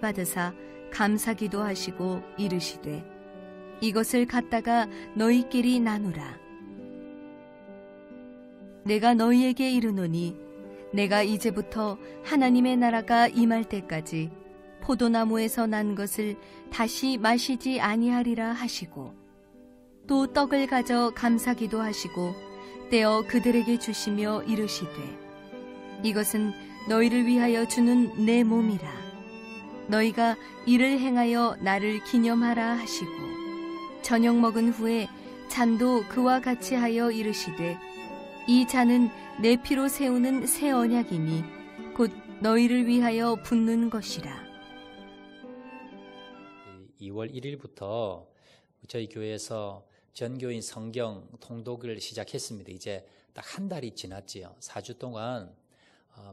받으사 감사기도 하시고 이르시되 이것을 갖다가 너희끼리 나누라. 내가 너희에게 이르노니 내가 이제부터 하나님의 나라가 임할 때까지 포도나무에서 난 것을 다시 마시지 아니하리라 하시고 또 떡을 가져 감사기도 하시고 떼어 그들에게 주시며 이르시되 이것은 너희를 위하여 주는 내 몸이라. 너희가 이를 행하여 나를 기념하라 하시고 저녁 먹은 후에 잔도 그와 같이 하여 이르시되 이 잔은 내 피로 세우는 새 언약이니 곧 너희를 위하여 붓는 것이라. 2월 1일부터 저희 교회에서 전교인 성경 통독을 시작했습니다. 이제 딱 한 달이 지났지요. 4주 동안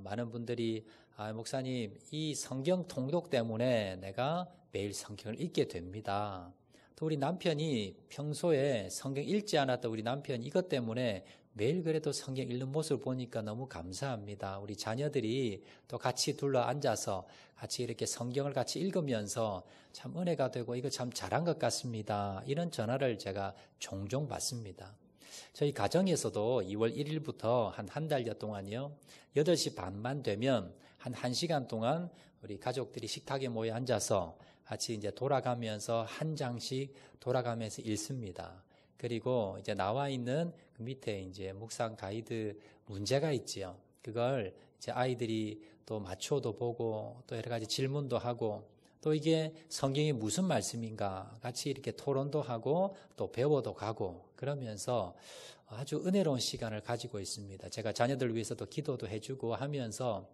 많은 분들이 목사님 이 성경 통독 때문에 내가 매일 성경을 읽게 됩니다. 또 우리 남편이 평소에 성경 읽지 않았던 우리 남편 이것 때문에 매일 그래도 성경 읽는 모습을 보니까 너무 감사합니다. 우리 자녀들이 또 같이 둘러 앉아서 같이 이렇게 성경을 같이 읽으면서 참 은혜가 되고 이거 참 잘한 것 같습니다. 이런 전화를 제가 종종 받습니다. 저희 가정에서도 2월 1일부터 한 달여 동안요. 8시 반만 되면 한 1시간 동안 우리 가족들이 식탁에 모여 앉아서 같이 이제 돌아가면서 한 장씩 돌아가면서 읽습니다. 그리고 이제 나와 있는 그 밑에 이제 묵상 가이드 문제가 있지요. 그걸 이제 아이들이 또 맞춰도 보고 또 여러 가지 질문도 하고 또 이게 성경이 무슨 말씀인가 같이 이렇게 토론도 하고 또 배워도 가고 그러면서 아주 은혜로운 시간을 가지고 있습니다. 제가 자녀들 위해서도 기도도 해주고 하면서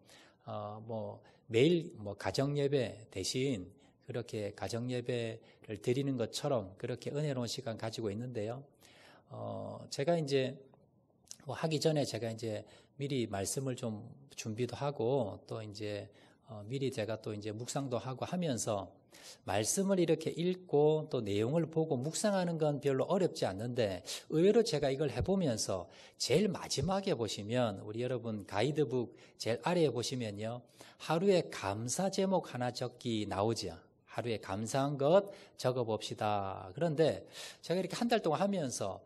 매일 가정 예배 대신 그렇게 가정 예배를 드리는 것처럼 그렇게 은혜로운 시간 가지고 있는데요. 제가 이제 하기 전에 제가 이제 미리 말씀을 좀 준비도 하고 또 이제 미리 제가 또 이제 묵상도 하고 하면서 말씀을 이렇게 읽고 또 내용을 보고 묵상하는 건 별로 어렵지 않는데 의외로 제가 이걸 해보면서 제일 마지막에 보시면 우리 여러분 가이드북 제일 아래에 보시면요. 하루에 감사 제목 하나 적기 나오죠. 하루에 감사한 것 적어봅시다. 그런데 제가 이렇게 한 달 동안 하면서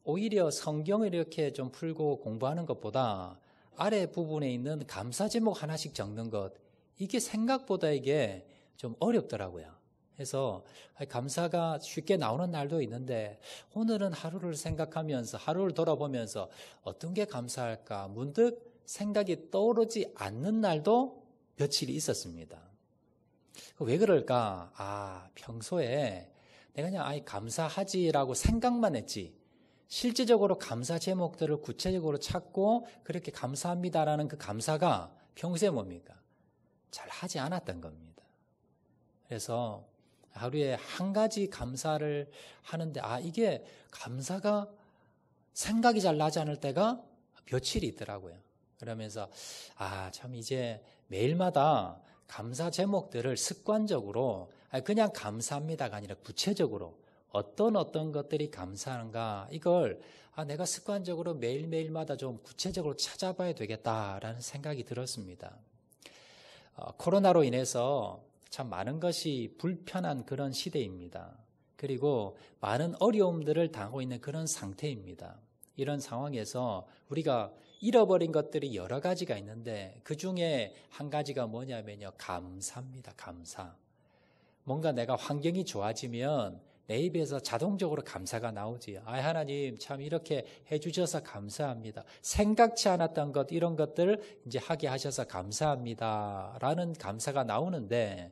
오히려 성경을 이렇게 좀 풀고 공부하는 것보다 아래 부분에 있는 감사 제목 하나씩 적는 것 이게 생각보다 이게 좀 어렵더라고요. 그래서 감사가 쉽게 나오는 날도 있는데 오늘은 하루를 생각하면서 하루를 돌아보면서 어떤 게 감사할까 문득 생각이 떠오르지 않는 날도 며칠이 있었습니다. 왜 그럴까? 평소에 내가 그냥 감사하지라고 생각만 했지 실질적으로 감사 제목들을 구체적으로 찾고 그렇게 감사합니다라는 그 감사가 평소에 뭡니까? 잘 하지 않았던 겁니다. 그래서 하루에 한 가지 감사를 하는데 이게 감사가 생각이 잘 나지 않을 때가 며칠이 있더라고요. 그러면서 참 이제 매일마다 감사 제목들을 습관적으로 그냥 감사합니다가 아니라 구체적으로 어떤 것들이 감사한가 이걸 내가 습관적으로 매일매일마다 좀 구체적으로 찾아봐야 되겠다라는 생각이 들었습니다. 코로나로 인해서 참 많은 것이 불편한 그런 시대입니다. 그리고 많은 어려움들을 당하고 있는 그런 상태입니다. 이런 상황에서 우리가 잃어버린 것들이 여러 가지가 있는데 그 중에 한 가지가 뭐냐면요. 감사입니다. 감사. 뭔가 내가 환경이 좋아지면 내 입에서 자동적으로 감사가 나오지요. 하나님 참 이렇게 해주셔서 감사합니다. 생각지 않았던 것 이런 것들 이제 하게 하셔서 감사합니다. 라는 감사가 나오는데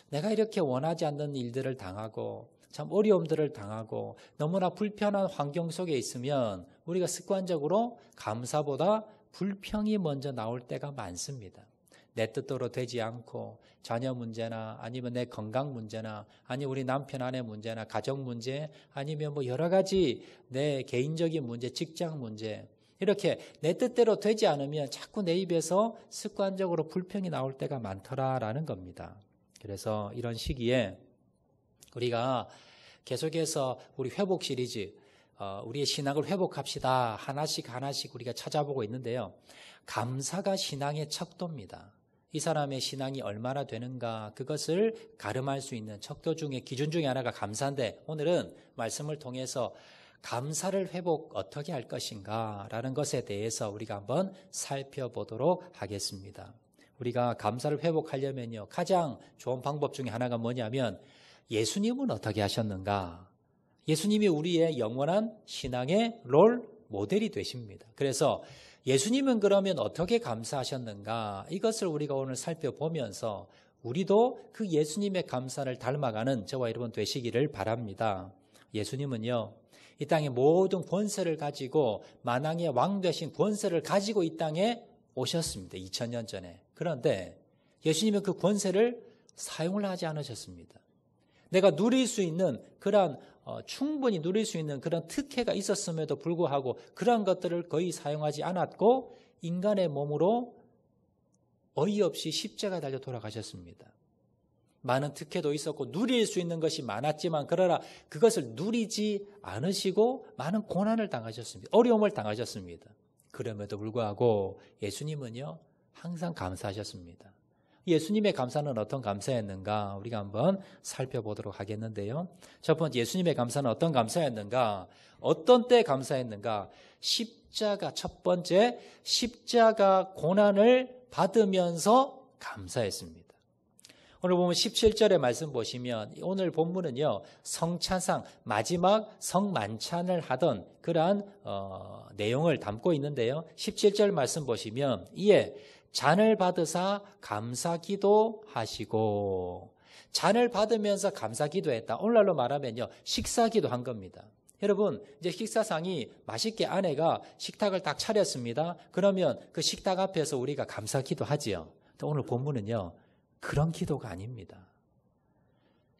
내가 이렇게 원하지 않는 일들을 당하고 참 어려움들을 당하고 너무나 불편한 환경 속에 있으면 우리가 습관적으로 감사보다 불평이 먼저 나올 때가 많습니다. 내 뜻대로 되지 않고 자녀 문제나 아니면 내 건강 문제나 아니면 우리 남편 아내 문제나 가정 문제 아니면 여러 가지 내 개인적인 문제, 직장 문제 이렇게 내 뜻대로 되지 않으면 자꾸 내 입에서 습관적으로 불평이 나올 때가 많더라라는 겁니다. 그래서 이런 시기에 우리가 계속해서 우리 회복 시리즈 우리의 신앙을 회복합시다. 하나씩 우리가 찾아보고 있는데요. 감사가 신앙의 척도입니다. 이 사람의 신앙이 얼마나 되는가 그것을 가름할 수 있는 척도 중에 기준 중에 하나가 감사인데 오늘은 말씀을 통해서 감사를 회복 어떻게 할 것인가 라는 것에 대해서 우리가 한번 살펴보도록 하겠습니다. 우리가 감사를 회복하려면요 가장 좋은 방법 중에 하나가 뭐냐면 예수님은 어떻게 하셨는가, 예수님이 우리의 영원한 신앙의 롤 모델이 되십니다. 그래서 예수님은 그러면 어떻게 감사하셨는가 이것을 우리가 오늘 살펴보면서 우리도 그 예수님의 감사를 닮아가는 저와 여러분 되시기를 바랍니다. 예수님은요 이 땅의 모든 권세를 가지고 만왕의 왕 되신 권세를 가지고 이 땅에 오셨습니다. 2000년 전에. 그런데 예수님은 그 권세를 사용을 하지 않으셨습니다. 내가 누릴 수 있는 그러한 충분히 누릴 수 있는 그런 특혜가 있었음에도 불구하고 그러한 것들을 거의 사용하지 않았고 인간의 몸으로 어이없이 십자가에 달려 돌아가셨습니다. 많은 특혜도 있었고 누릴 수 있는 것이 많았지만 그러나 그것을 누리지 않으시고 많은 고난을 당하셨습니다. 어려움을 당하셨습니다. 그럼에도 불구하고 예수님은요 항상 감사하셨습니다. 예수님의 감사는 어떤 감사였는가 우리가 한번 살펴보도록 하겠는데요. 첫 번째 예수님의 감사는 어떤 감사였는가, 어떤 때 감사했는가, 십자가 첫 번째 십자가 고난을 받으면서 감사했습니다. 오늘 보면 17절의 말씀 보시면 오늘 본문은요 성찬상 마지막 성만찬을 하던 그러한 내용을 담고 있는데요. 17절 말씀 보시면 이에 잔을 받으사 감사기도 하시고, 잔을 받으면서 감사기도했다. 오늘날로 말하면요 식사기도 한 겁니다. 여러분 이제 식사상이 맛있게 아내가 식탁을 딱 차렸습니다. 그러면 그 식탁 앞에서 우리가 감사기도 하지요. 오늘 본문은요 그런 기도가 아닙니다.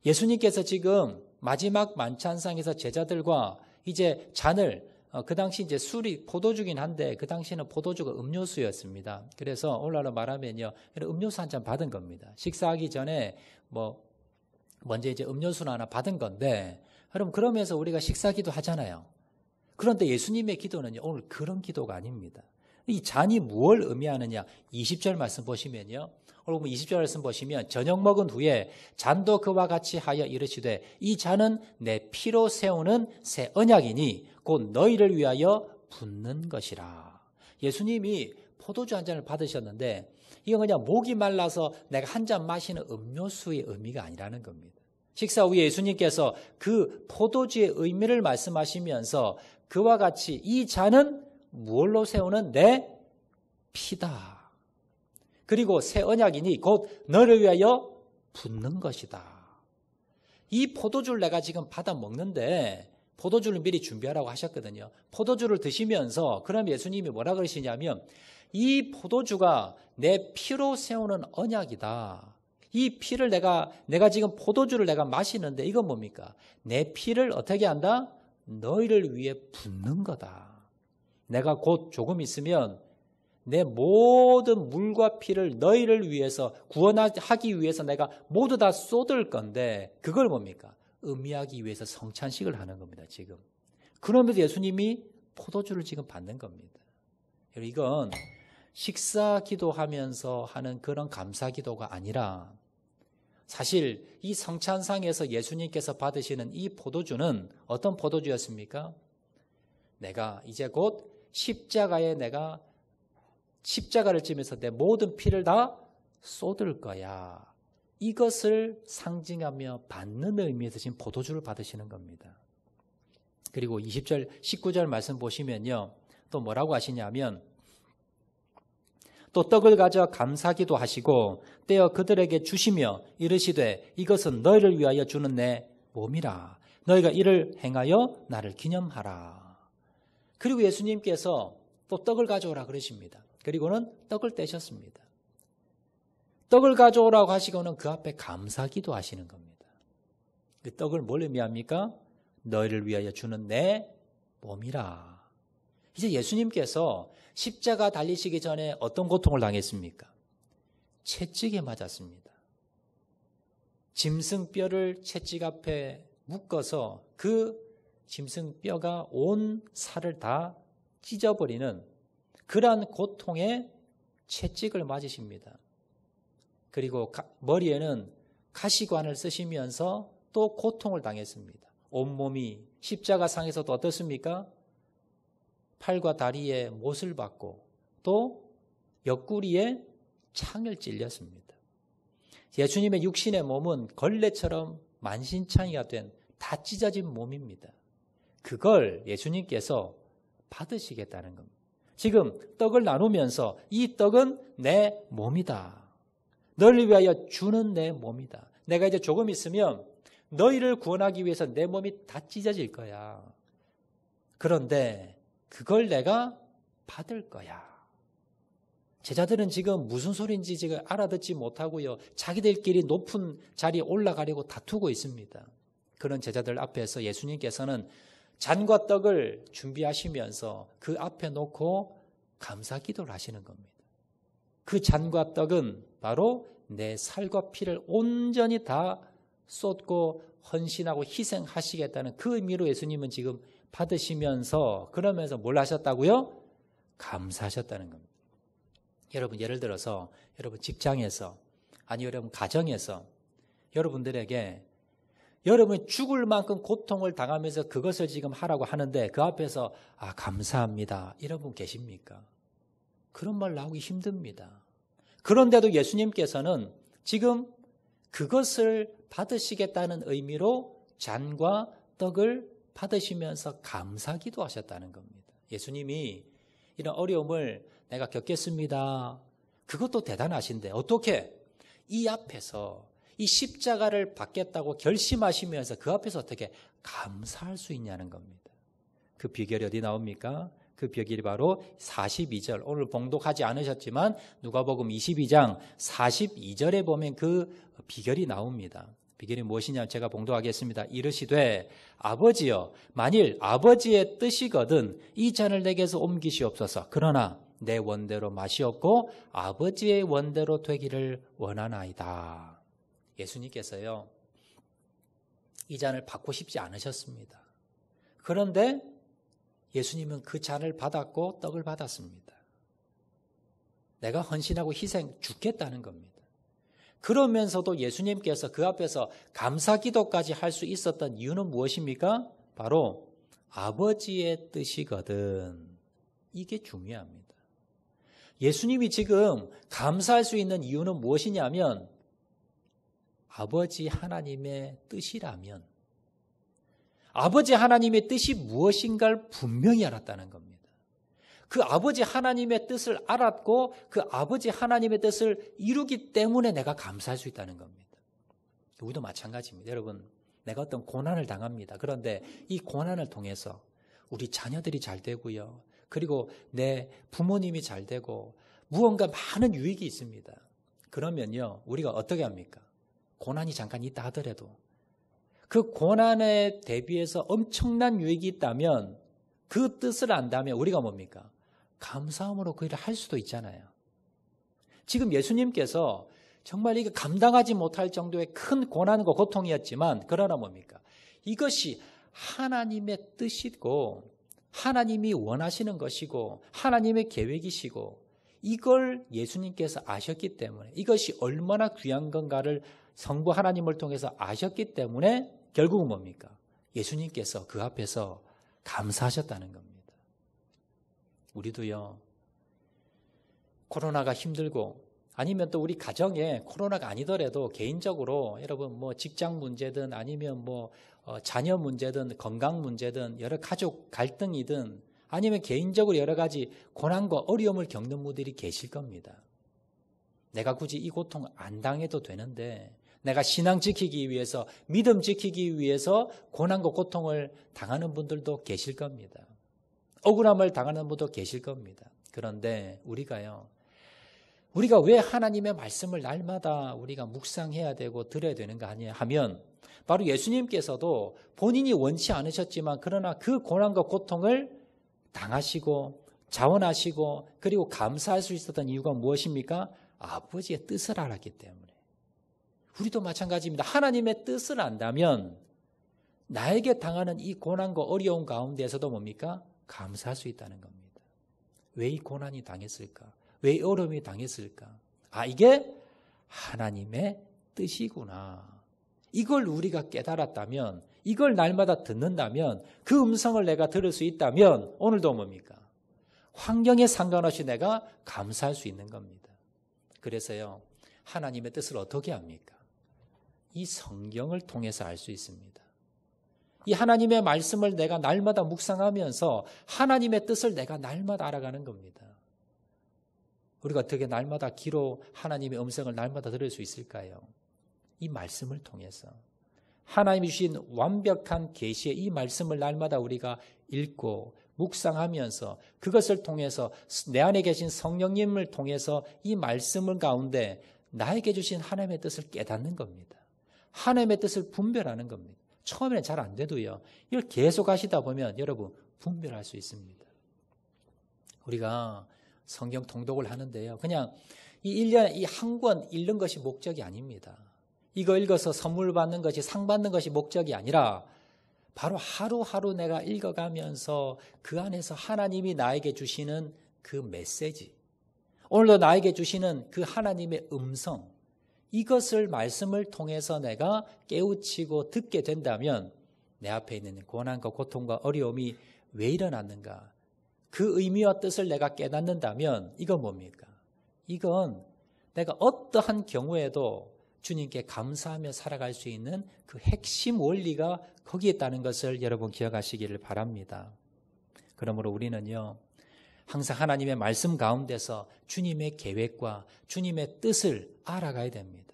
예수님께서 지금 마지막 만찬상에서 제자들과 이제 잔을 그 당시 이제 술이 포도주긴 한데 그 당시에는 포도주가 음료수였습니다. 그래서 오늘날로 말하면요 음료수 한 잔 받은 겁니다. 식사하기 전에 먼저 이제 음료수를 하나 받은 건데 여러분 그러면서 우리가 식사기도 하잖아요. 그런데 예수님의 기도는요 오늘 그런 기도가 아닙니다. 이 잔이 무엇을 의미하느냐 20절 말씀 보시면요 오늘 20절 말씀 보시면 저녁 먹은 후에 잔도 그와 같이 하여 이르시되 이 잔은 내 피로 세우는 새 언약이니 곧 너희를 위하여 붓는 것이라. 예수님이 포도주 한 잔을 받으셨는데 이건 그냥 목이 말라서 내가 한 잔 마시는 음료수의 의미가 아니라는 겁니다. 식사 후에 예수님께서 그 포도주의 의미를 말씀하시면서 그와 같이 이 잔은 무엇로 세우는 내 피다. 그리고 새 언약이니 곧 너를 위하여 붓는 것이다. 이 포도주를 내가 지금 받아 먹는데 포도주를 미리 준비하라고 하셨거든요. 포도주를 드시면서 그럼 예수님이 뭐라 그러시냐면 이 포도주가 내 피로 세우는 언약이다. 이 피를 내가 지금 포도주를 내가 마시는데 이건 뭡니까? 내 피를 어떻게 한다? 너희를 위해 붓는 거다. 내가 곧 조금 있으면 내 모든 물과 피를 너희를 위해서 구원하기 위해서 내가 모두 다 쏟을 건데 그걸 뭡니까? 의미하기 위해서 성찬식을 하는 겁니다. 지금. 그러면서 예수님이 포도주를 지금 받는 겁니다. 이건 식사 기도하면서 하는 그런 감사 기도가 아니라 사실 이 성찬상에서 예수님께서 받으시는 이 포도주는 어떤 포도주였습니까? 내가 이제 곧 십자가에 내가 십자가를 지면서 내 모든 피를 다 쏟을 거야. 이것을 상징하며 받는 의미에서 지금 포도주를 받으시는 겁니다. 그리고 20절, 19절 말씀 보시면요. 또 뭐라고 하시냐면 또 떡을 가져 감사기도 하시고 떼어 그들에게 주시며 이르시되 이것은 너희를 위하여 주는 내 몸이라. 너희가 이를 행하여 나를 기념하라. 그리고 예수님께서 또 떡을 가져오라 그러십니다. 그리고는 떡을 떼셨습니다. 떡을 가져오라고 하시고는 그 앞에 감사기도 하시는 겁니다. 그 떡을 뭘 의미합니까? 너희를 위하여 주는 내 몸이라. 이제 예수님께서 십자가 달리시기 전에 어떤 고통을 당했습니까? 채찍에 맞았습니다. 짐승뼈를 채찍 앞에 묶어서 그 짐승뼈가 온 살을 다 찢어버리는 그러한 고통에 채찍을 맞으십니다. 그리고 머리에는 가시관을 쓰시면서 또 고통을 당했습니다. 온몸이 십자가상에서도 어떻습니까? 팔과 다리에 못을 받고 또 옆구리에 창을 찔렸습니다. 예수님의 육신의 몸은 걸레처럼 만신창이가 된 다 찢어진 몸입니다. 그걸 예수님께서 받으시겠다는 겁니다. 지금 떡을 나누면서 이 떡은 내 몸이다. 너를 위하여 주는 내 몸이다. 내가 이제 조금 있으면 너희를 구원하기 위해서 내 몸이 다 찢어질 거야. 그런데 그걸 내가 받을 거야. 제자들은 지금 무슨 소리인지 지금 알아듣지 못하고요. 자기들끼리 높은 자리에 올라가려고 다투고 있습니다. 그런 제자들 앞에서 예수님께서는 잔과 떡을 준비하시면서 그 앞에 놓고 감사 기도를 하시는 겁니다. 그 잔과 떡은 바로 내 살과 피를 온전히 다 쏟고 헌신하고 희생하시겠다는 그 의미로 예수님은 지금 받으시면서 그러면서 뭘 하셨다고요? 감사하셨다는 겁니다. 여러분 예를 들어서 여러분 직장에서 아니 여러분 가정에서 여러분들에게 여러분이 죽을 만큼 고통을 당하면서 그것을 지금 하라고 하는데 그 앞에서 감사합니다 이런 분 계십니까? 그런 말 나오기 힘듭니다. 그런데도 예수님께서는 지금 그것을 받으시겠다는 의미로 잔과 떡을 받으시면서 감사기도 하셨다는 겁니다. 예수님이 이런 어려움을 내가 겪겠습니다. 그것도 대단하신데 어떻게 이 앞에서 이 십자가를 받겠다고 결심하시면서 그 앞에서 어떻게 감사할 수 있냐는 겁니다. 그 비결이 어디 나옵니까? 그 비결이 바로 42절 오늘 봉독하지 않으셨지만 누가복음 22장 42절에 보면 그 비결이 나옵니다. 비결이 무엇이냐면 제가 봉독하겠습니다. 이르시되 아버지여 만일 아버지의 뜻이거든 이 잔을 내게서 옮기시옵소서. 그러나 내 원대로 마시옵고 아버지의 원대로 되기를 원하나이다. 예수님께서요 이 잔을 받고 싶지 않으셨습니다. 그런데 예수님은 그 잔을 받았고 떡을 받았습니다. 내가 헌신하고 희생 죽겠다는 겁니다. 그러면서도 예수님께서 그 앞에서 감사기도까지 할 수 있었던 이유는 무엇입니까? 바로 아버지의 뜻이거든. 이게 중요합니다. 예수님이 지금 감사할 수 있는 이유는 무엇이냐면 아버지 하나님의 뜻이라면 아버지 하나님의 뜻이 무엇인가를 분명히 알았다는 겁니다. 그 아버지 하나님의 뜻을 알았고 그 아버지 하나님의 뜻을 이루기 때문에 내가 감사할 수 있다는 겁니다. 우리도 마찬가지입니다. 여러분 내가 어떤 고난을 당합니다. 그런데 이 고난을 통해서 우리 자녀들이 잘 되고요. 그리고 내 부모님이 잘 되고 무언가 많은 유익이 있습니다. 그러면요 우리가 어떻게 합니까? 고난이 잠깐 있다 하더라도 그 고난에 대비해서 엄청난 유익이 있다면 그 뜻을 안다면 우리가 뭡니까? 감사함으로 그 일을 할 수도 있잖아요. 지금 예수님께서 정말 이게 감당하지 못할 정도의 큰 고난과 고통이었지만 그러나 뭡니까? 이것이 하나님의 뜻이고 하나님이 원하시는 것이고 하나님의 계획이시고 이걸 예수님께서 아셨기 때문에 이것이 얼마나 귀한 건가를 성부 하나님을 통해서 아셨기 때문에 결국은 뭡니까? 예수님께서 그 앞에서 감사하셨다는 겁니다. 우리도요 코로나가 힘들고 아니면 또 우리 가정에 코로나가 아니더라도 개인적으로 여러분 뭐 직장 문제든 아니면 뭐 자녀 문제든 건강 문제든 여러 가족 갈등이든 아니면 개인적으로 여러 가지 고난과 어려움을 겪는 분들이 계실 겁니다. 내가 굳이 이 고통 안 당해도 되는데 내가 신앙 지키기 위해서 믿음 지키기 위해서 고난과 고통을 당하는 분들도 계실 겁니다. 억울함을 당하는 분도 계실 겁니다. 그런데 우리가 왜 하나님의 말씀을 날마다 우리가 묵상해야 되고 들어야 되는가 하면 바로 예수님께서도 본인이 원치 않으셨지만 그러나 그 고난과 고통을 당하시고 자원하시고 그리고 감사할 수 있었던 이유가 무엇입니까? 아버지의 뜻을 알았기 때문에. 우리도 마찬가지입니다. 하나님의 뜻을 안다면 나에게 당하는 이 고난과 어려움 가운데서도 뭡니까? 감사할 수 있다는 겁니다. 왜 이 고난이 당했을까? 왜 이 어려움이 당했을까? 이게 하나님의 뜻이구나. 이걸 우리가 깨달았다면, 이걸 날마다 듣는다면, 그 음성을 내가 들을 수 있다면 오늘도 뭡니까? 환경에 상관없이 내가 감사할 수 있는 겁니다. 그래서요, 하나님의 뜻을 어떻게 합니까? 이 성경을 통해서 알 수 있습니다. 이 하나님의 말씀을 내가 날마다 묵상하면서 하나님의 뜻을 내가 날마다 알아가는 겁니다. 우리가 어떻게 날마다 귀로 하나님의 음성을 날마다 들을 수 있을까요? 이 말씀을 통해서 하나님이 주신 완벽한 계시의 이 말씀을 날마다 우리가 읽고 묵상하면서 그것을 통해서 내 안에 계신 성령님을 통해서 이 말씀을 가운데 나에게 주신 하나님의 뜻을 깨닫는 겁니다. 하나님의 뜻을 분별하는 겁니다. 처음에는 잘 안 돼도요. 이걸 계속 하시다 보면 여러분 분별할 수 있습니다. 우리가 성경 통독을 하는데요. 그냥 이 1년에 이 한 권 읽는 것이 목적이 아닙니다. 이거 읽어서 선물 받는 것이 상 받는 것이 목적이 아니라 바로 하루하루 내가 읽어가면서 그 안에서 하나님이 나에게 주시는 그 메시지, 오늘도 나에게 주시는 그 하나님의 음성, 이것을 말씀을 통해서 내가 깨우치고 듣게 된다면 내 앞에 있는 고난과 고통과 어려움이 왜 일어났는가, 그 의미와 뜻을 내가 깨닫는다면 이건 뭡니까? 이건 내가 어떠한 경우에도 주님께 감사하며 살아갈 수 있는 그 핵심 원리가 거기에 있다는 것을 여러분 기억하시기를 바랍니다. 그러므로 우리는요, 항상 하나님의 말씀 가운데서 주님의 계획과 주님의 뜻을 알아가야 됩니다.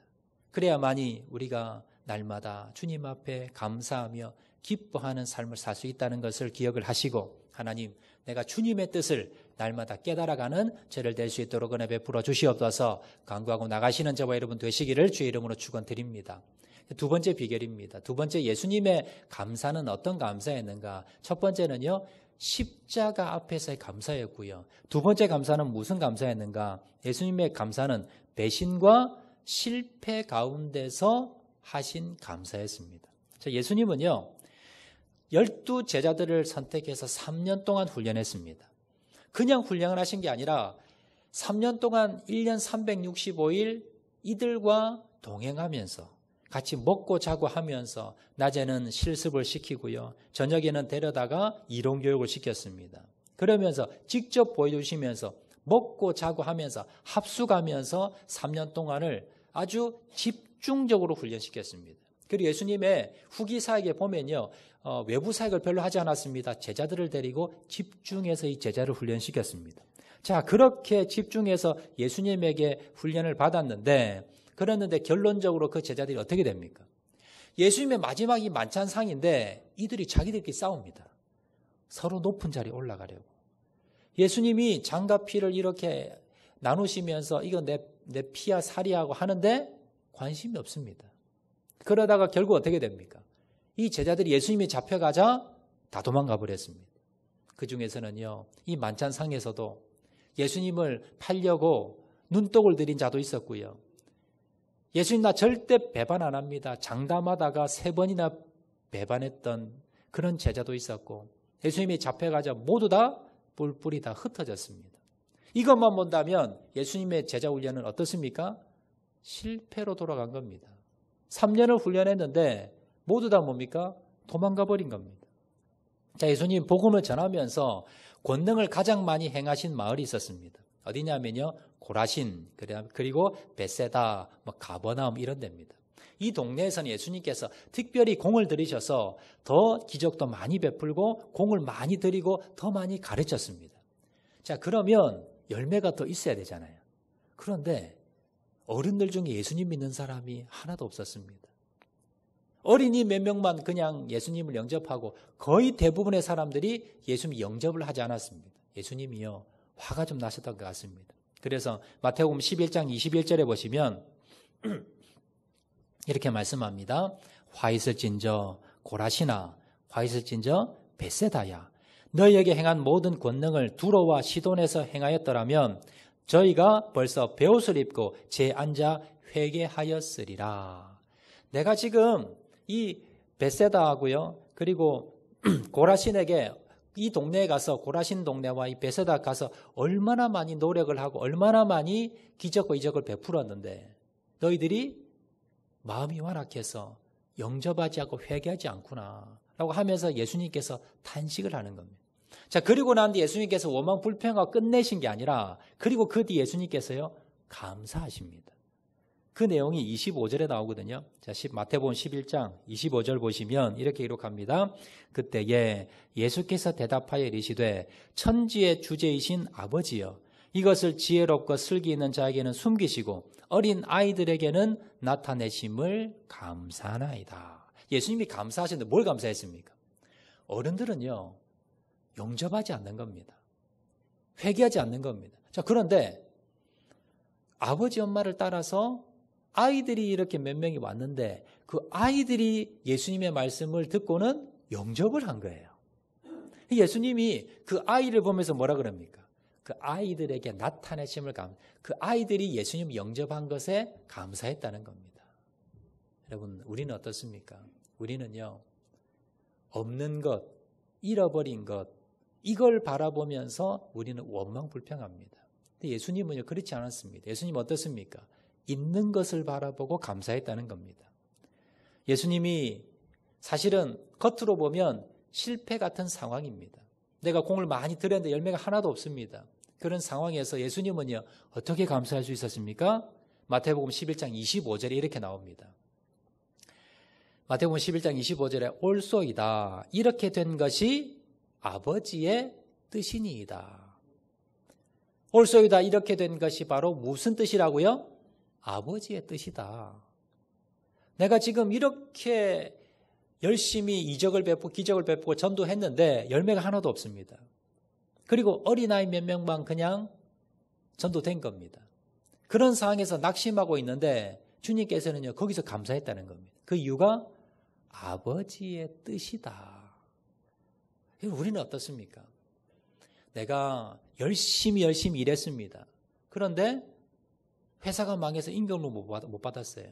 그래야만이 우리가 날마다 주님 앞에 감사하며 기뻐하는 삶을 살 수 있다는 것을 기억을 하시고, 하나님, 내가 주님의 뜻을 날마다 깨달아가는 저를 될 수 있도록 은혜 베풀어 주시옵소서. 간구하고 나가시는 저와 여러분 되시기를 주의 이름으로 축원드립니다. 두 번째 비결입니다. 두 번째, 예수님의 감사는 어떤 감사였는가? 첫 번째는요, 십자가 앞에서의 감사였고요. 두 번째 감사는 무슨 감사였는가? 예수님의 감사는 배신과 실패 가운데서 하신 감사였습니다. 예수님은요, 12 제자들을 선택해서 3년 동안 훈련했습니다. 그냥 훈련을 하신 게 아니라 3년 동안 1년 365일 이들과 동행하면서 같이 먹고 자고 하면서 낮에는 실습을 시키고요. 저녁에는 데려다가 이론교육을 시켰습니다. 그러면서 직접 보여주시면서 먹고 자고 하면서 합숙하면서 3년 동안을 아주 집중적으로 훈련시켰습니다. 그리고 예수님의 후기 사역에 보면요, 외부 사역을 별로 하지 않았습니다. 제자들을 데리고 집중해서 이 제자를 훈련시켰습니다. 자, 그렇게 집중해서 예수님에게 훈련을 받았는데, 그랬는데 결론적으로 그 제자들이 어떻게 됩니까? 예수님의 마지막이 만찬상인데 이들이 자기들끼리 싸웁니다. 서로 높은 자리에 올라가려고. 예수님이 장과 피를 이렇게 나누시면서 이거 내 피야 살이하고 하는데 관심이 없습니다. 그러다가 결국 어떻게 됩니까? 이 제자들이 예수님이 잡혀가자 다 도망가 버렸습니다. 그 중에서는요, 이 만찬상에서도 예수님을 팔려고 눈독을 들인 자도 있었고요. 예수님 나 절대 배반 안 합니다. 장담하다가 3번이나 배반했던 그런 제자도 있었고, 예수님이 잡혀가자 모두 다 뿔뿔이 다 흩어졌습니다. 이것만 본다면 예수님의 제자 훈련은 어떻습니까? 실패로 돌아간 겁니다. 3년을 훈련했는데 모두 다 뭡니까? 도망가 버린 겁니다. 자, 예수님 복음을 전하면서 권능을 가장 많이 행하신 마을이 있었습니다. 어디냐면요, 고라신, 그리고 베세다, 가버나움 이런 데입니다. 이 동네에서는 예수님께서 특별히 공을 들이셔서 더 기적도 많이 베풀고 공을 많이 들이고 더 많이 가르쳤습니다. 자, 그러면 열매가 더 있어야 되잖아요. 그런데 어른들 중에 예수님 믿는 사람이 하나도 없었습니다. 어린이 몇 명만 그냥 예수님을 영접하고 거의 대부분의 사람들이 예수님 영접을 하지 않았습니다. 예수님이요, 화가 좀 나셨던 것 같습니다. 그래서 마태복음 11장 21절에 보시면 이렇게 말씀합니다. 화 있을진저 고라시나, 화 있을진저 베세다야, 너희에게 행한 모든 권능을 두로와 시돈에서 행하였더라면 저희가 벌써 베옷을 입고 제 앉아 회개하였으리라. 내가 지금 이 베세다하고요, 그리고 고라신에게 이 동네에 가서, 고라신 동네와 이 베세다 가서 얼마나 많이 노력을 하고 얼마나 많이 기적과 이적을 베풀었는데 너희들이 마음이 완악해서 영접하지 않고 회개하지 않구나 라고 하면서 예수님께서 탄식을 하는 겁니다. 자, 그리고 난 뒤에 예수님께서 원망 불평하고 끝내신 게 아니라 그리고 그 뒤에 예수님께서요 감사하십니다. 그 내용이 25절에 나오거든요. 자, 마태복음 11장 25절 보시면 이렇게 기록합니다. 그때에 예수께서 대답하여 이르시되 천지의 주제이신 아버지여 이것을 지혜롭고 슬기 있는 자에게는 숨기시고 어린 아이들에게는 나타내심을 감사하나이다. 예수님이 감사하셨는데 뭘 감사했습니까? 어른들은요 용접하지 않는 겁니다. 회개하지 않는 겁니다. 자, 그런데 아버지 엄마를 따라서 아이들이 이렇게 몇 명이 왔는데 그 아이들이 예수님의 말씀을 듣고는 영접을 한 거예요. 예수님이 그 아이를 보면서 뭐라 그럽니까? 그 아이들에게 나타내심을 그 아이들이 예수님을 영접한 것에 감사했다는 겁니다. 여러분, 우리는 어떻습니까? 우리는요, 없는 것, 잃어버린 것, 이걸 바라보면서 우리는 원망불평합니다. 근데 예수님은요, 그렇지 않았습니다. 예수님은 어떻습니까? 있는 것을 바라보고 감사했다는 겁니다. 예수님이 사실은 겉으로 보면 실패 같은 상황입니다. 내가 공을 많이 들였는데 열매가 하나도 없습니다. 그런 상황에서 예수님은요, 어떻게 감사할 수 있었습니까? 마태복음 11장 25절에 이렇게 나옵니다. 마태복음 11장 25절에 올소이다. 이렇게 된 것이 아버지의 뜻이니이다. 올소이다. 이렇게 된 것이 바로 무슨 뜻이라고요? 아버지의 뜻이다. 내가 지금 이렇게 열심히 이적을 베푸고 기적을 베푸고 전도했는데 열매가 하나도 없습니다. 그리고 어린아이 몇 명만 그냥 전도된 겁니다. 그런 상황에서 낙심하고 있는데 주님께서는요, 거기서 감사했다는 겁니다. 그 이유가 아버지의 뜻이다. 우리는 어떻습니까? 내가 열심히 일했습니다. 그런데 회사가 망해서 임금을 못 받았어요.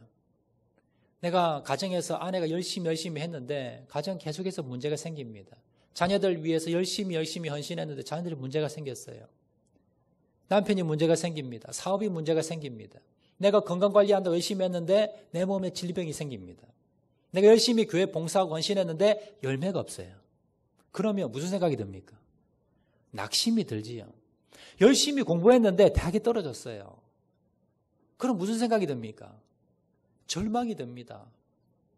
내가 가정에서 아내가 열심히 했는데 가정 계속해서 문제가 생깁니다. 자녀들 위해서 열심히 헌신했는데 자녀들이 문제가 생겼어요. 남편이 문제가 생깁니다. 사업이 문제가 생깁니다. 내가 건강관리한다고 열심히 했는데 내 몸에 질병이 생깁니다. 내가 열심히 교회 봉사하고 헌신했는데 열매가 없어요. 그러면 무슨 생각이 듭니까? 낙심이 들지요. 열심히 공부했는데 대학이 떨어졌어요. 그럼 무슨 생각이 듭니까? 절망이 듭니다.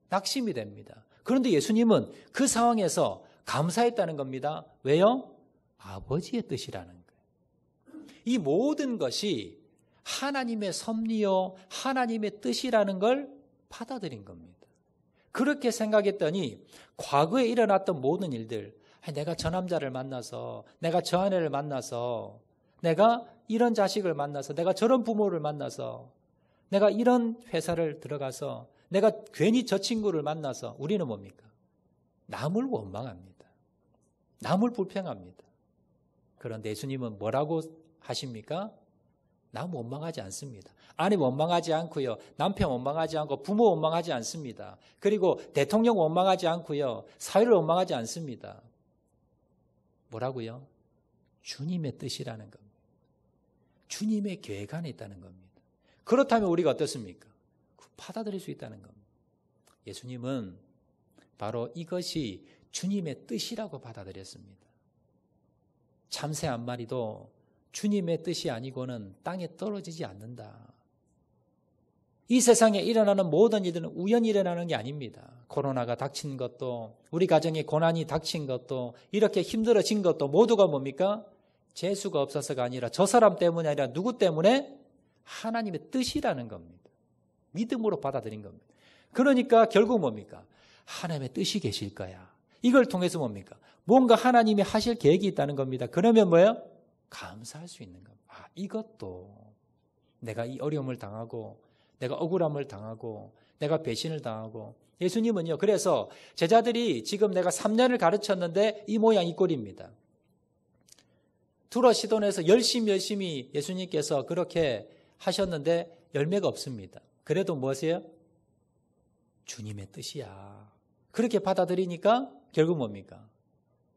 낙심이 됩니다. 그런데 예수님은 그 상황에서 감사했다는 겁니다. 왜요? 아버지의 뜻이라는 거예요. 이 모든 것이 하나님의 섭리요, 하나님의 뜻이라는 걸 받아들인 겁니다. 그렇게 생각했더니 과거에 일어났던 모든 일들, 내가 저 남자를 만나서, 내가 저 아내를 만나서, 내가 이런 자식을 만나서, 내가 저런 부모를 만나서, 내가 이런 회사를 들어가서, 내가 괜히 저 친구를 만나서 우리는 뭡니까? 남을 원망합니다. 남을 불평합니다. 그런데 예수님은 뭐라고 하십니까? 남 원망하지 않습니다. 아내 원망하지 않고요. 남편 원망하지 않고 부모 원망하지 않습니다. 그리고 대통령 원망하지 않고요. 사회를 원망하지 않습니다. 뭐라고요? 주님의 뜻이라는 겁니다. 주님의 계획 안에 있다는 겁니다. 그렇다면 우리가 어떻습니까? 받아들일 수 있다는 겁니다. 예수님은 바로 이것이 주님의 뜻이라고 받아들였습니다. 참새 한 마리도 주님의 뜻이 아니고는 땅에 떨어지지 않는다. 이 세상에 일어나는 모든 일들은 우연히 일어나는 게 아닙니다. 코로나가 닥친 것도, 우리 가정에 고난이 닥친 것도, 이렇게 힘들어진 것도 모두가 뭡니까? 재수가 없어서가 아니라 저 사람 때문이 아니라 누구 때문에? 하나님의 뜻이라는 겁니다. 믿음으로 받아들인 겁니다. 그러니까 결국 뭡니까? 하나님의 뜻이 계실 거야. 이걸 통해서 뭡니까? 뭔가 하나님이 하실 계획이 있다는 겁니다. 그러면 뭐예요? 감사할 수 있는 겁니다. 아, 이것도 내가 이 어려움을 당하고, 내가 억울함을 당하고, 내가 배신을 당하고. 예수님은요, 그래서 제자들이 지금 내가 3년을 가르쳤는데 이 모양 이 꼴입니다. 두로 시돈에서 열심히 예수님께서 그렇게 하셨는데 열매가 없습니다. 그래도 무엇이에요? 주님의 뜻이야. 그렇게 받아들이니까 결국 뭡니까?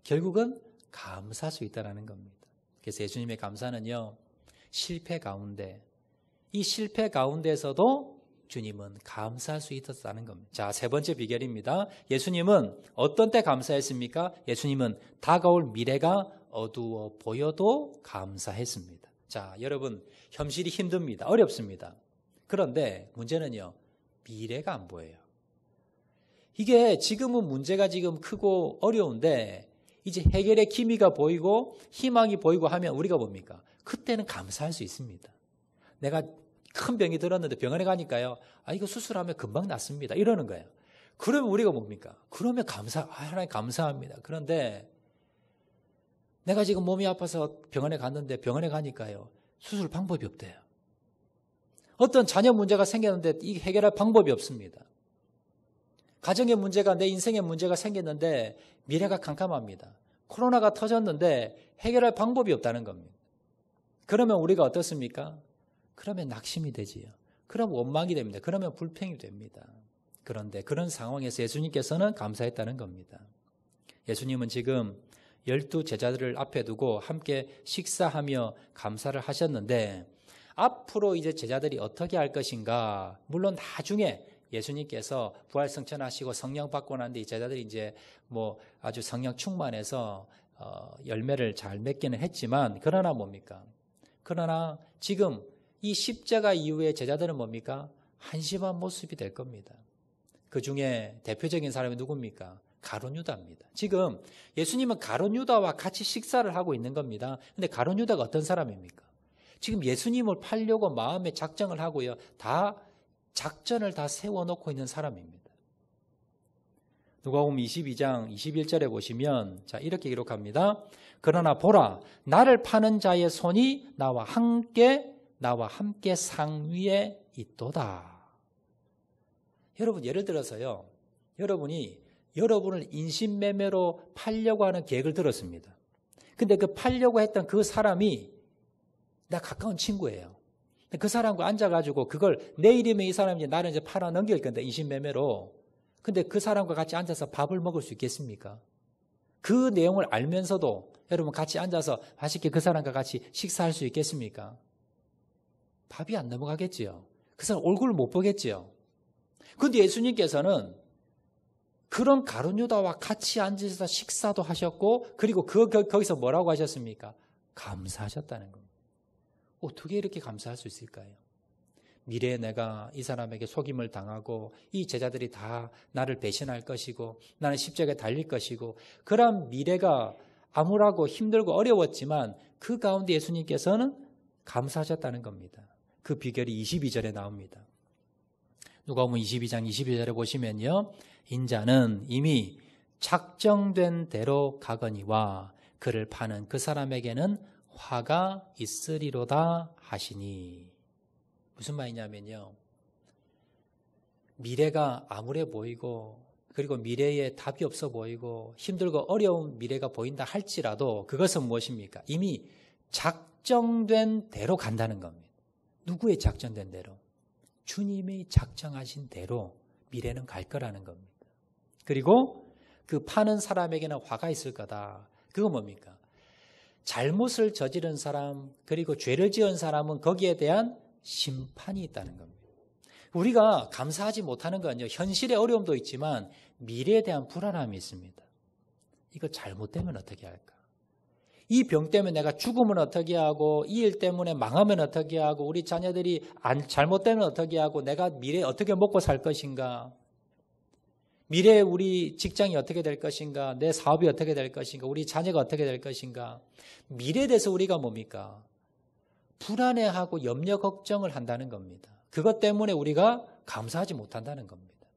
결국은 감사할 수 있다는 겁니다. 그래서 예수님의 감사는요, 실패 가운데, 이 실패 가운데서도 주님은 감사할 수 있었다는 겁니다. 자, 세 번째 비결입니다. 예수님은 어떤 때 감사했습니까? 예수님은 다가올 미래가 어두워 보여도 감사했습니다. 자, 여러분, 현실이 힘듭니다. 어렵습니다. 그런데 문제는요, 미래가 안 보여요. 이게 지금은 문제가 지금 크고 어려운데 이제 해결의 기미가 보이고 희망이 보이고 하면 우리가 뭡니까? 그때는 감사할 수 있습니다. 내가 큰 병이 들었는데 병원에 가니까요, 이거 수술하면 금방 낫습니다. 이러는 거예요. 그러면 우리가 뭡니까? 그러면 하나님 감사합니다. 그런데 내가 지금 몸이 아파서 병원에 갔는데 병원에 가니까요, 수술 방법이 없대요. 어떤 자녀 문제가 생겼는데 이 해결할 방법이 없습니다. 가정의 문제가, 내 인생의 문제가 생겼는데 미래가 캄캄합니다. 코로나가 터졌는데 해결할 방법이 없다는 겁니다. 그러면 우리가 어떻습니까? 그러면 낙심이 되지요. 그럼 원망이 됩니다. 그러면 불평이 됩니다. 그런데 그런 상황에서 예수님께서는 감사했다는 겁니다. 예수님은 지금 12 제자들을 앞에 두고 함께 식사하며 감사를 하셨는데 앞으로 이제 제자들이 어떻게 할 것인가, 물론 나중에 예수님께서 부활승천하시고 성령 받고 난 뒤 제자들이 이제 아주 성령 충만해서 열매를 잘 맺기는 했지만, 그러나 뭡니까? 그러나 지금 이 십자가 이후에 제자들은 뭡니까? 한심한 모습이 될 겁니다. 그 중에 대표적인 사람이 누굽니까? 가룟 유다입니다. 지금 예수님은 가룟 유다와 같이 식사를 하고 있는 겁니다. 근데 가룟 유다가 어떤 사람입니까? 지금 예수님을 팔려고 마음에 작정을 하고요, 작전을 다 세워놓고 있는 사람입니다. 누가복음 22장 21절에 보시면 이렇게 기록합니다. 그러나 보라, 나를 파는 자의 손이 나와 함께 상 위에 있도다. 여러분, 예를 들어서요, 여러분이 여러분을 인신매매로 팔려고 하는 계획을 들었습니다. 근데 그 팔려고 했던 그 사람이 나 가까운 친구예요. 그 사람과 앉아가지고 그걸 내일이면 이 사람이 나를 이제 팔아 넘길 건데, 인신매매로. 근데 그 사람과 같이 앉아서 밥을 먹을 수 있겠습니까? 그 내용을 알면서도 여러분 같이 앉아서 맛있게 그 사람과 같이 식사할 수 있겠습니까? 밥이 안 넘어가겠지요. 그 사람 얼굴을 못 보겠지요. 그런데 예수님께서는 그런 가룟 유다와 같이 앉아서 식사도 하셨고, 그리고 거기서 뭐라고 하셨습니까? 감사하셨다는 겁니다. 어떻게 이렇게 감사할 수 있을까요? 미래에 내가 이 사람에게 속임을 당하고 이 제자들이 다 나를 배신할 것이고 나는 십자가에 달릴 것이고, 그런 미래가 암울하고 힘들고 어려웠지만 그 가운데 예수님께서는 감사하셨다는 겁니다. 그 비결이 22절에 나옵니다. 누가복음 22장 22절에 보시면요, 인자는 이미 작정된 대로 가거니와 그를 파는 그 사람에게는 화가 있으리로다 하시니. 무슨 말이냐면요, 미래가 암울해 보이고 그리고 미래에 답이 없어 보이고 힘들고 어려운 미래가 보인다 할지라도 그것은 무엇입니까? 이미 작정된 대로 간다는 겁니다. 누구의 작정된 대로? 주님이 작정하신 대로 미래는 갈 거라는 겁니다. 그리고 그 파는 사람에게는 화가 있을 거다. 그거 뭡니까? 잘못을 저지른 사람, 그리고 죄를 지은 사람은 거기에 대한 심판이 있다는 겁니다. 우리가 감사하지 못하는 건요, 현실의 어려움도 있지만 미래에 대한 불안함이 있습니다. 이거 잘못되면 어떻게 할까? 이 병 때문에 내가 죽으면 어떻게 하고, 이 일 때문에 망하면 어떻게 하고, 우리 자녀들이 잘못되면 어떻게 하고, 내가 미래에 어떻게 먹고 살 것인가? 미래에 우리 직장이 어떻게 될 것인가? 내 사업이 어떻게 될 것인가? 우리 자녀가 어떻게 될 것인가? 미래에 대해서 우리가 뭡니까? 불안해하고 염려 걱정을 한다는 겁니다. 그것 때문에 우리가 감사하지 못한다는 겁니다.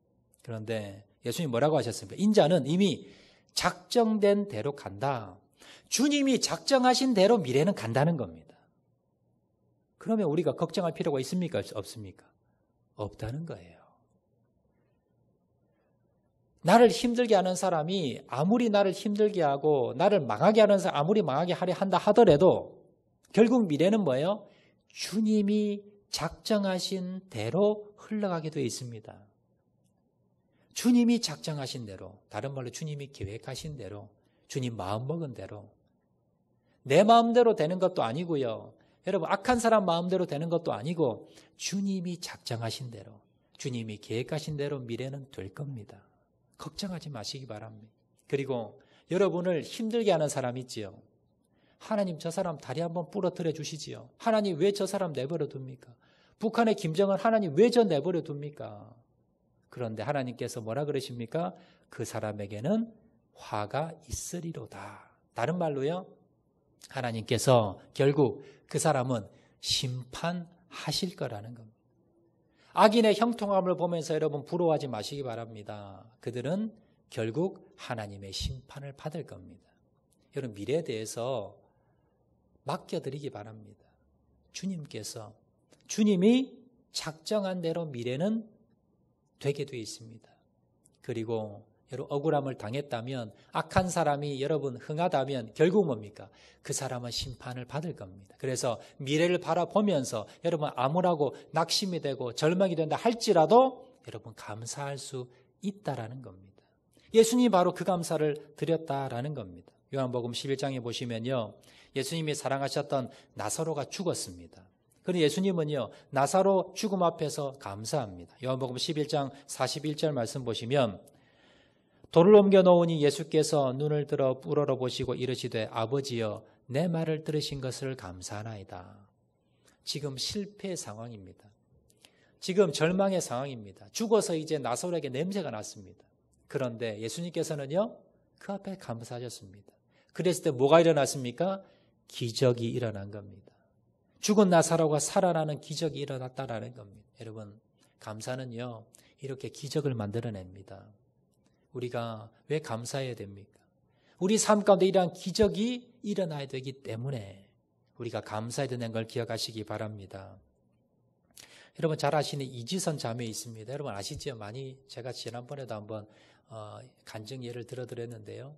그런데 예수님이 뭐라고 하셨습니까? 인자는 이미 작정된 대로 간다. 주님이 작정하신 대로 미래는 간다는 겁니다. 그러면 우리가 걱정할 필요가 있습니까? 없습니까? 없다는 거예요. 나를 힘들게 하는 사람이 아무리 나를 힘들게 하고 나를 망하게 하는 사람 아무리 망하게 하려 한다 하더라도 결국 미래는 뭐예요? 주님이 작정하신 대로 흘러가게 되어 있습니다. 주님이 작정하신 대로, 다른 말로 주님이 계획하신 대로, 주님 마음먹은 대로. 내 마음대로 되는 것도 아니고요, 여러분 악한 사람 마음대로 되는 것도 아니고 주님이 작정하신 대로, 주님이 계획하신 대로 미래는 될 겁니다. 걱정하지 마시기 바랍니다. 그리고 여러분을 힘들게 하는 사람 있지요. 하나님 저 사람 다리 한번 부러뜨려 주시지요. 하나님 왜 저 사람 내버려 둡니까? 북한의 김정은 하나님 왜 저 내버려 둡니까? 그런데 하나님께서 뭐라 그러십니까? 그 사람에게는 화가 있으리로다. 다른 말로요. 하나님께서 결국 그 사람은 심판하실 거라는 겁니다. 악인의 형통함을 보면서 여러분 부러워하지 마시기 바랍니다. 그들은 결국 하나님의 심판을 받을 겁니다. 여러분 미래에 대해서 맡겨드리기 바랍니다. 주님이 작정한 대로 미래는 되게 되어 있습니다. 그리고 여러분 억울함을 당했다면 악한 사람이 여러분 흥하다면 결국 뭡니까? 그 사람은 심판을 받을 겁니다. 그래서 미래를 바라보면서 여러분 암울하고 낙심이 되고 절망이 된다 할지라도 여러분 감사할 수 있다라는 겁니다. 예수님이 바로 그 감사를 드렸다라는 겁니다. 요한복음 11장에 보시면요. 예수님이 사랑하셨던 나사로가 죽었습니다. 그런데 예수님은요. 나사로 죽음 앞에서 감사합니다. 요한복음 11장 41절 말씀 보시면 돌을 옮겨 놓으니 예수께서 눈을 들어 우러러 보시고 이르시되 아버지여 내 말을 들으신 것을 감사하나이다. 지금 실패의 상황입니다. 지금 절망의 상황입니다. 죽어서 이제 나사로에게 냄새가 났습니다. 그런데 예수님께서는요. 그 앞에 감사하셨습니다. 그랬을 때 뭐가 일어났습니까? 기적이 일어난 겁니다. 죽은 나사로가 살아나는 기적이 일어났다라는 겁니다. 여러분 감사는요. 이렇게 기적을 만들어냅니다. 우리가 왜 감사해야 됩니까? 우리 삶 가운데 이러한 기적이 일어나야 되기 때문에 우리가 감사해야 되는 걸 기억하시기 바랍니다. 여러분 잘 아시는 이지선 자매 있습니다. 여러분 아시죠? 많이 제가 지난번에도 한번 간증 예를 들어드렸는데요.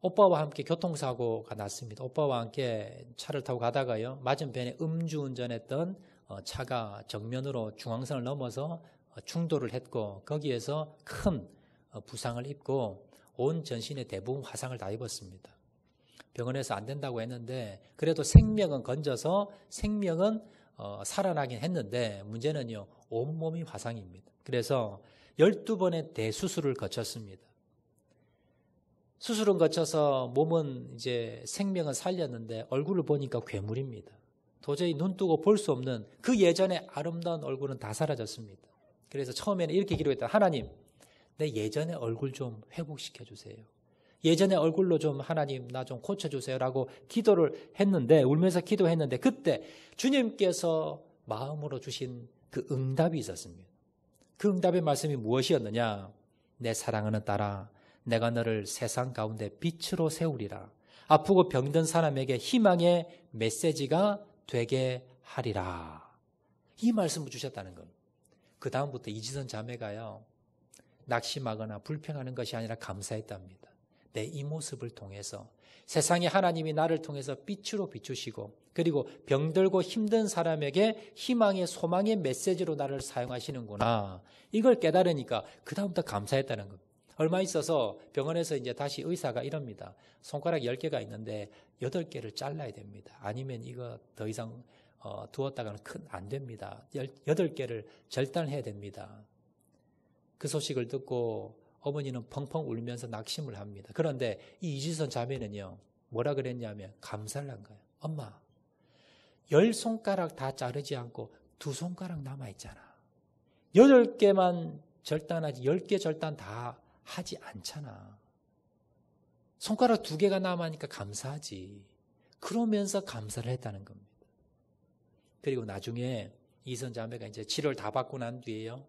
오빠와 함께 교통사고가 났습니다. 오빠와 함께 차를 타고 가다가요. 맞은편에 음주운전했던 차가 정면으로 중앙선을 넘어서 충돌을 했고 거기에서 큰 부상을 입고 온 전신에 대부분 화상을 다 입었습니다. 병원에서 안 된다고 했는데 그래도 생명은 건져서 생명은 살아나긴 했는데 문제는요. 온몸이 화상입니다. 그래서 12번의 대수술을 거쳤습니다. 수술은 거쳐서 몸은 이제 생명은 살렸는데 얼굴을 보니까 괴물입니다. 도저히 눈 뜨고 볼 수 없는 그 예전의 아름다운 얼굴은 다 사라졌습니다. 그래서 처음에는 이렇게 기도했다. 하나님 내 예전의 얼굴 좀 회복시켜 주세요. 예전의 얼굴로 좀 하나님 나 좀 고쳐주세요 라고 기도를 했는데 울면서 기도했는데 그때 주님께서 마음으로 주신 그 응답이 있었습니다. 그 응답의 말씀이 무엇이었느냐? 내 사랑하는 딸아 내가 너를 세상 가운데 빛으로 세우리라. 아프고 병든 사람에게 희망의 메시지가 되게 하리라. 이 말씀을 주셨다는 겁니다. 그 다음부터 이지선 자매가요. 낙심하거나 불평하는 것이 아니라 감사했답니다. 내 이 모습을 통해서 세상에 하나님이 나를 통해서 빛으로 비추시고 그리고 병들고 힘든 사람에게 희망의 소망의 메시지로 나를 사용하시는구나. 이걸 깨달으니까 그 다음부터 감사했다는 겁니다. 얼마 있어서 병원에서 이제 다시 의사가 이럽니다. 손가락 10개가 있는데 8개를 잘라야 됩니다. 아니면 이거 더 이상 두었다가는 안 됩니다. 8개를 절단해야 됩니다. 그 소식을 듣고 어머니는 펑펑 울면서 낙심을 합니다. 그런데 이 이지선 자매는요. 뭐라 그랬냐면 감사를 한 거예요. 엄마 10손가락 다 자르지 않고 2손가락 남아있잖아. 8개만 절단하지 10개 절단 다 하지 않잖아. 손가락 2개가 남아니까 감사하지. 그러면서 감사를 했다는 겁니다. 그리고 나중에 이선 자매가 이제 치료를 다 받고 난 뒤에요.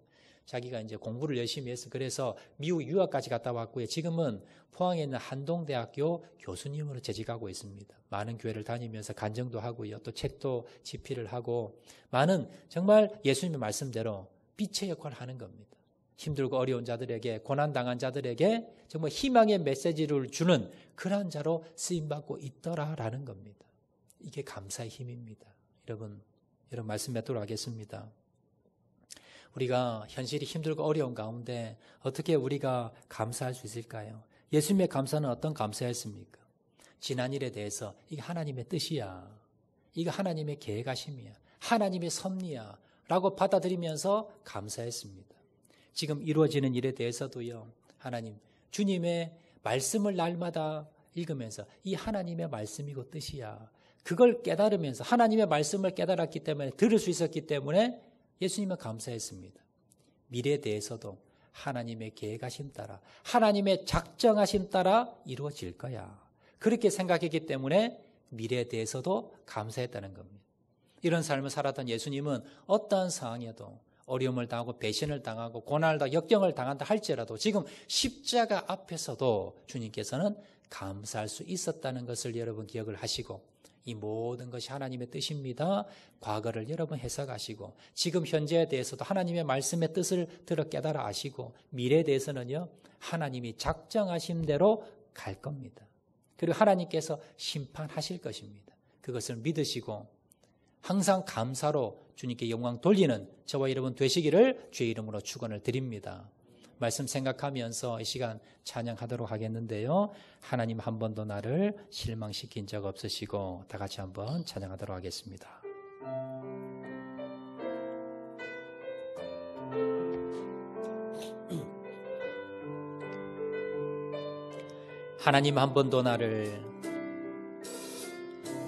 자기가 이제 공부를 열심히 했어. 그래서 미국 유학까지 갔다 왔고요. 지금은 포항에 있는 한동대학교 교수님으로 재직하고 있습니다. 많은 교회를 다니면서 간증도 하고요. 또 책도 집필을 하고 많은 정말 예수님의 말씀대로 빛의 역할을 하는 겁니다. 힘들고 어려운 자들에게 고난당한 자들에게 정말 희망의 메시지를 주는 그러한 자로 쓰임받고 있더라라는 겁니다. 이게 감사의 힘입니다. 여러분 말씀 맺도록 하겠습니다. 우리가 현실이 힘들고 어려운 가운데 어떻게 우리가 감사할 수 있을까요? 예수님의 감사는 어떤 감사였습니까? 지난 일에 대해서 이게 하나님의 뜻이야. 이거 하나님의 계획하심이야. 하나님의 섭리야. 라고 받아들이면서 감사했습니다. 지금 이루어지는 일에 대해서도요, 하나님, 주님의 말씀을 날마다 읽으면서 이 하나님의 말씀이고 뜻이야. 그걸 깨달으면서 하나님의 말씀을 깨달았기 때문에, 들을 수 있었기 때문에 예수님은 감사했습니다. 미래에 대해서도 하나님의 계획하심 따라, 하나님의 작정하심 따라 이루어질 거야. 그렇게 생각했기 때문에 미래에 대해서도 감사했다는 겁니다. 이런 삶을 살았던 예수님은 어떠한 상황에도 어려움을 당하고 배신을 당하고 고난을 당하고 역경을 당한다 할지라도 지금 십자가 앞에서도 주님께서는 감사할 수 있었다는 것을 여러분 기억을 하시고, 이 모든 것이 하나님의 뜻입니다. 과거를 여러분 해석하시고, 지금 현재에 대해서도 하나님의 말씀의 뜻을 들어 깨달아 아시고, 미래에 대해서는요, 하나님이 작정하신 대로 갈 겁니다. 그리고 하나님께서 심판하실 것입니다. 그것을 믿으시고 항상 감사로 주님께 영광 돌리는 저와 여러분 되시기를 주의 이름으로 축원을 드립니다. 말씀 생각하면서 이 시간 찬양하도록 하겠는데요, 하나님 한 번도 나를 실망시킨 적 없으시고, 다 같이 한번 찬양하도록 하겠습니다. 하나님 한 번도 나를,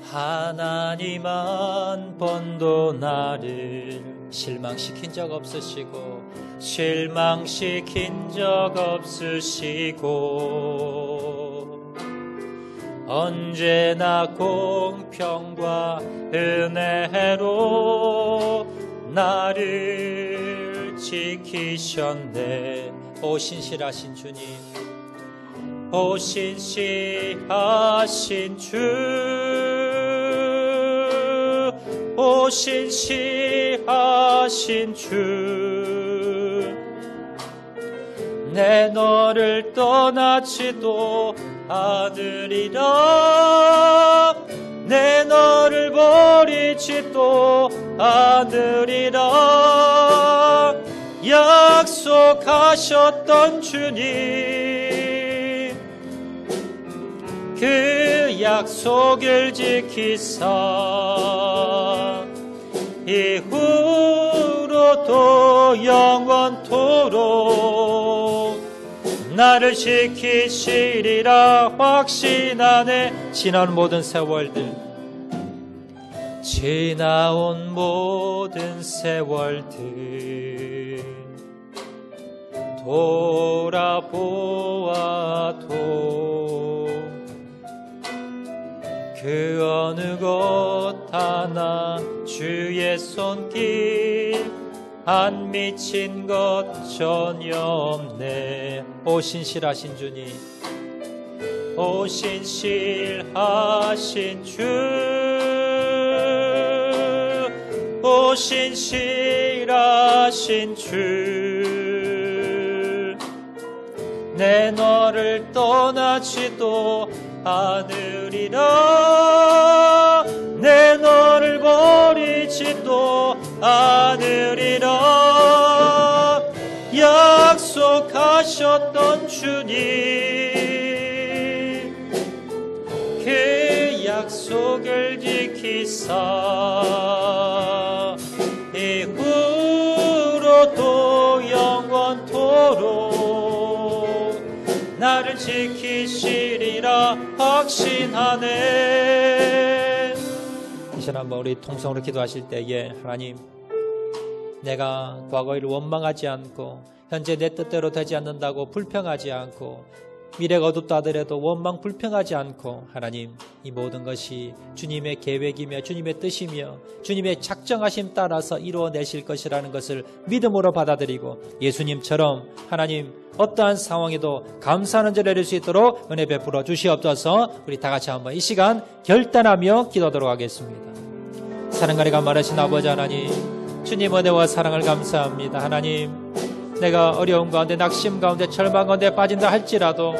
하나님 한 번도 나를 실망시킨 적 없으시고, 실망시킨 적 없으시고, 언제나 공평과 은혜로 나를 지키셨네. 오 신실하신 주님, 오 신실하신 주, 오 신실하신 주, 내 너를 떠나지도 않으리라, 내 너를 버리지도 않으리라. 약속하셨던 주님, 그 약속을 지키사 이후로도 영원토록 나를 지키시리라 확신하네. 지나온 모든 세월들, 지나온 모든 세월들 돌아보아도 그 어느 것 하나 주의 손길 안 미친 것 전혀 없네. 오 신실하신 주님, 오 신실하신 주, 오 신실하신 주, 내 너를 떠나지도 않으리라, 내 너를 버리지도 않으리라. 약속하셨던 주님, 그 약속을 지키사 이후로도 영원토록 나를 지키시리라 확신하네. 이 시간 한번 우리 통성으로 기도하실 때에, 하나님, 내가 과거를 원망하지 않고 현재 내 뜻대로 되지 않는다고 불평하지 않고 미래가 어둡다 하더라도 원망 불평하지 않고, 하나님, 이 모든 것이 주님의 계획이며 주님의 뜻이며 주님의 작정하심 따라서 이루어내실 것이라는 것을 믿음으로 받아들이고, 예수님처럼 하나님 어떠한 상황에도 감사하는 자를 내릴 수 있도록 은혜 베풀어 주시옵소서. 우리 다 같이 한번 이 시간 결단하며 기도하도록 하겠습니다. 사랑하리가 말하신 아버지 하나님, 주님 은혜와 사랑을 감사합니다. 하나님, 내가 어려움 가운데 낙심 가운데 절망 가운데 빠진다 할지라도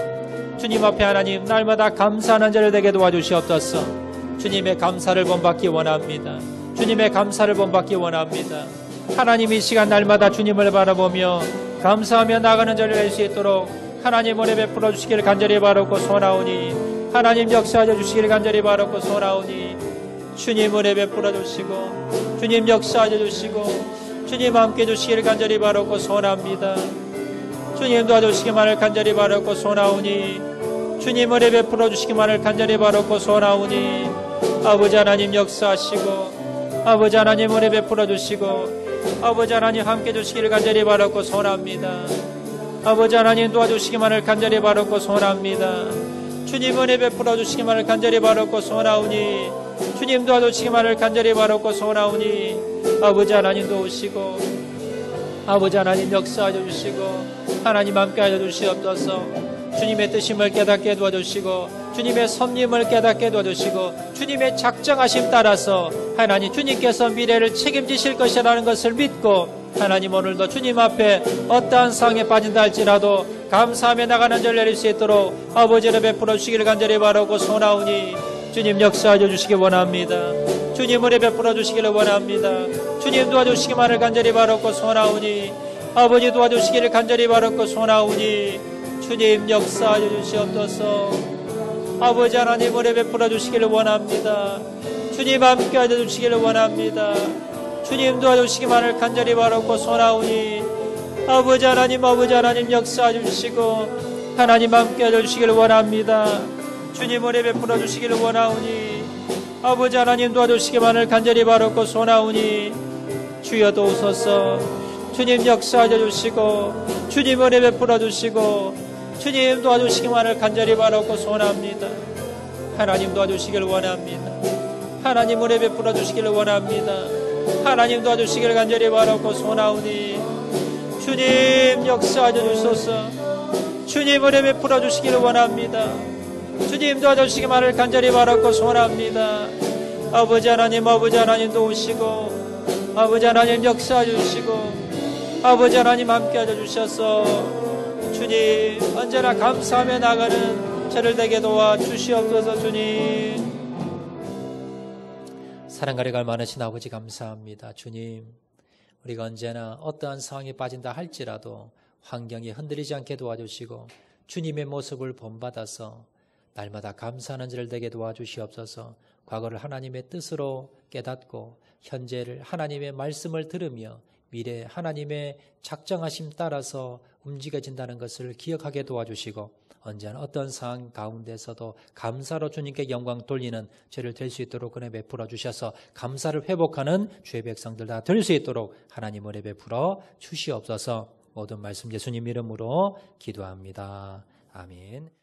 주님 앞에 하나님 날마다 감사하는 자를 되게 도와주시옵소서. 주님의 감사를 본받기 원합니다. 주님의 감사를 본받기 원합니다. 하나님, 이 시간 날마다 주님을 바라보며 감사하며 나가는 자를 낼 수 있도록 하나님 은혜 베풀어 주시기를 간절히 바라고 소원하오니, 하나님 역사하여 주시기를 간절히 바라고 소원하오니, 주님 은혜 베풀어 주시고 주님 역사하여 주시고 주님 함께 해주시기를 간절히 바라고 소원합니다. 주님 도와주시기만을 간절히 바라고 소원하오니 주님 은혜 베풀어 주시기만을 간절히 바라고 소원하오니 아버지 하나님 역사하시고 아버지 하나님 은혜 베풀어 주시고 아버지 하나님 함께 해주시기를 간절히 바라고 소원합니다. 아버지 하나님 도와주시기만을 간절히 바라고 소원합니다. 주님 은혜 베풀어 주시기만을 간절히 바라고 소원하오니 주님 도와주시기만을 간절히 바라고 소원하오니 아버지 하나님 도우시고 아버지 하나님 역사하여 주시고 하나님 함께 하여 주시옵소서. 주님의 뜻임을 깨닫게 도와주시고 주님의 섭림을 깨닫게 도와주시고 주님의 작정하심 따라서 하나님 주님께서 미래를 책임지실 것이라는 것을 믿고 하나님 오늘도 주님 앞에 어떠한 상황에 빠진다 할지라도 감사하며 나가는 절 내릴 수 있도록 아버지를 베풀어 주시기를 간절히 바라고 소원하오니 주님 역사하여 주시기 원합니다. 주님 은혜 베풀어 주시기를 원합니다. 주님 도와주시기만을 간절히 바라고 소원하오니 아버지 도와주시기를 간절히 바라고 소원하오니 주님 역사하여 주시옵소서. 아버지 하나님 은혜 베풀어 주시기를 원합니다. 주님 함께 하여 주시기를 원합니다. 주님 도와주시기만을 간절히 바라고 소원하오니 아버지 하나님 역사하여 주시고 하나님 함께 하여 주시기를 원합니다. 주님 은혜 베풀어 주시기를 원하오니 아버지 하나님 도와주시기만을 간절히 바라고 소원하오니 주여 도우소서. 주님 역사하여 주시고 주님 은혜 베풀어 주시고 주님 도와주시기만을 간절히 바라고 소원합니다. 하나님 도와주시기를 원합니다. 하나님 은혜 베풀어 주시기를 원합니다. 하나님 도와주시기를 간절히 바라고 소원하오니 주님 역사하여 주소서. 주님 은혜 베풀어 주시기를 원합니다. 주님 도와주시기만을 간절히 바라고 소원합니다. 아버지 하나님 도우시고 아버지 하나님 역사하여 주시고 아버지 하나님 함께 하여 주셔서 주님 언제나 감사하며 나가는 저를 되게 도와 주시옵소서. 주님 사랑가리가 많으신 아버지 감사합니다. 주님 우리가 언제나 어떠한 상황에 빠진다 할지라도 환경이 흔들리지 않게 도와주시고 주님의 모습을 본받아서 날마다 감사하는 저를 되게 도와주시옵소서. 과거를 하나님의 뜻으로 깨닫고 현재를 하나님의 말씀을 들으며 미래 하나님의 작정하심 따라서 움직여진다는 것을 기억하게 도와주시고 언제나 어떤 상황 가운데서도 감사로 주님께 영광 돌리는 저를 될 수 있도록 은혜 베풀어 주셔서 감사를 회복하는 주의 백성들 다 될 수 있도록 하나님 은혜 베풀어 주시옵소서. 모든 말씀 예수님 이름으로 기도합니다. 아멘.